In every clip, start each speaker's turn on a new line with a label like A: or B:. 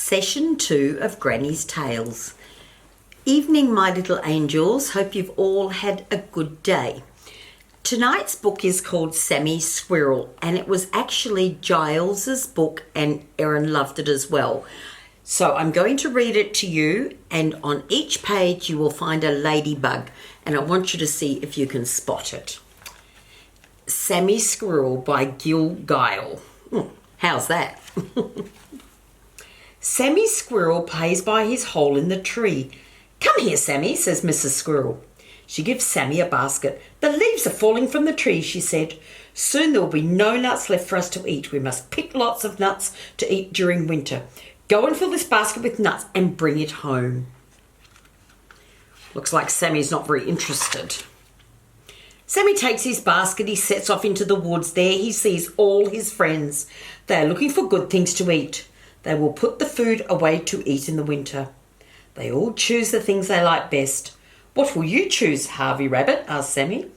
A: Session 2 of Granny's Tales. Evening, my little angels. Hope you've all had a good day. Tonight's book is called Sammy, Squirrel, and it was actually Giles's book, and Erin loved it as well. So I'm going to read it to you, and on each page you will find a ladybug, and I want you to see if you can spot it. Sammy Squirrel by Guile. How's that? Sammy Squirrel plays by his hole in the tree. "Come here, Sammy," says Mrs. Squirrel. She gives Sammy a basket. "The leaves are falling from the tree," she said. "Soon there will be no nuts left for us to eat. We must pick lots of nuts to eat during winter. Go and fill this basket with nuts and bring it home." Looks like Sammy's not very interested. Sammy takes his basket. He sets off into the woods. There he sees all his friends. They are looking for good things to eat. They will put the food away to eat in the winter. They all choose the things they like best. "What will you choose, Harvey Rabbit?" asked Sammy.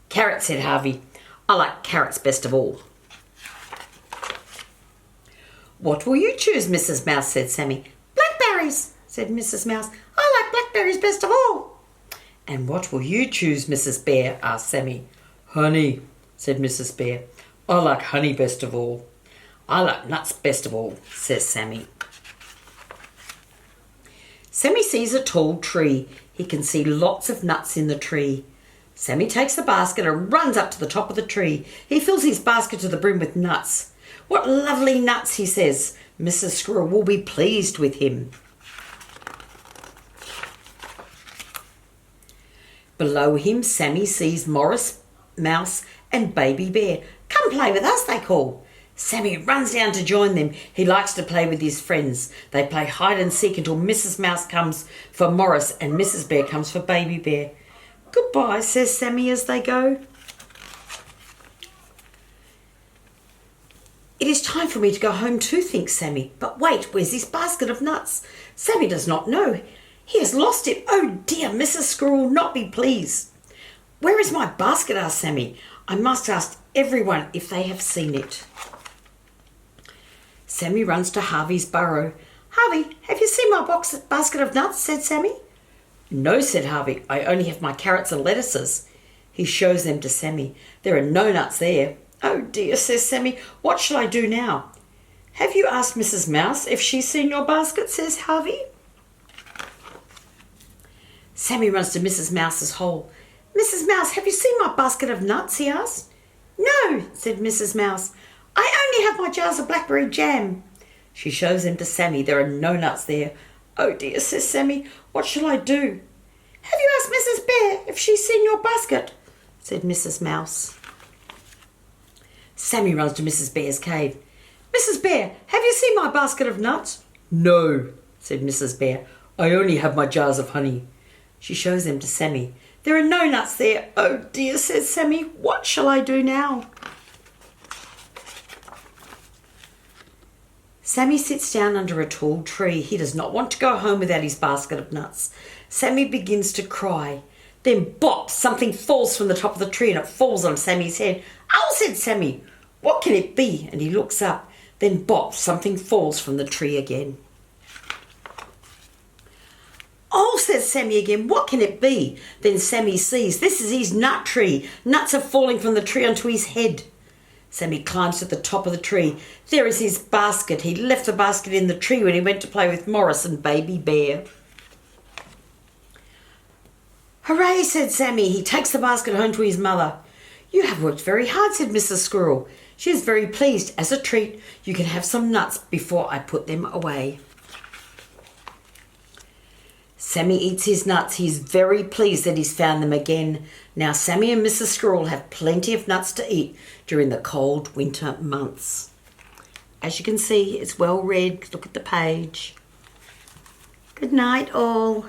A: "Carrots," said Harvey. "I like carrots best of all." "What will you choose, Mrs. Mouse?" said Sammy. "Blackberries," said Mrs. Mouse. "I like blackberries best of all." "And what will you choose, Mrs. Bear?" asked Sammy. "Honey," said Mrs. Bear. "I like honey best of all." "I like nuts best of all," says Sammy. Sammy sees a tall tree. He can see lots of nuts in the tree. Sammy takes the basket and runs up to the top of the tree. He fills his basket to the brim with nuts. "What lovely nuts," he says. Mrs. Squirrel will be pleased with him. Below him, Sammy sees Morris, Mouse, and Baby Bear. "Come play with us," they call. Sammy runs down to join them. He likes to play with his friends. They play hide and seek until Mrs. Mouse comes for Morris and Mrs. Bear comes for Baby Bear. "Goodbye," says Sammy as they go. "It is time for me to go home too," thinks Sammy. "But wait, where's his basket of nuts?" Sammy does not know. He has lost it. "Oh dear, Mrs. Squirrel will not be pleased." "Where is my basket?" asked Sammy. "I must ask everyone if they have seen it." Sammy runs to Harvey's burrow. "Harvey, have you seen my basket of nuts?" said Sammy. "No," said Harvey. "I only have my carrots and lettuces." He shows them to Sammy. There are no nuts there. "Oh dear," says Sammy. "What shall I do now?" "Have you asked Mrs. Mouse if she's seen your basket?" says Harvey. Sammy runs to Mrs. Mouse's hole. "Mrs. Mouse, have you seen my basket of nuts?" he asked. "No," said Mrs. Mouse. "I only have my jars of blackberry jam." She shows them to Sammy. There are no nuts there. "Oh dear," says Sammy. "What shall I do?" "Have you asked Mrs. Bear if she's seen your basket?" said Mrs. Mouse. Sammy runs to Mrs. Bear's cave. "Mrs. Bear, have you seen my basket of nuts?" "No," said Mrs. Bear. "I only have my jars of honey." She shows them to Sammy. There are no nuts there. "Oh dear," says Sammy. "What shall I do now?" Sammy sits down under a tall tree. He does not want to go home without his basket of nuts. Sammy begins to cry. Then bop, something falls from the top of the tree and it falls on Sammy's head. "Oh," said Sammy. "What can it be?" And he looks up. Then bop, something falls from the tree again. "Oh," says Sammy again. "What can it be?" Then Sammy sees this is his nut tree. Nuts are falling from the tree onto his head. Sammy climbs to the top of the tree. There is his basket. He left the basket in the tree when he went to play with Morris and Baby Bear. "Hooray," said Sammy. He takes the basket home to his mother. "You have worked very hard," said Mrs. Squirrel. She is very pleased. "As a treat, you can have some nuts before I put them away." Sammy eats his nuts. He's very pleased that he's found them again. Now Sammy and Mrs. Squirrel have plenty of nuts to eat during the cold winter months. As you can see, it's well read. Look at the page. Good night, all.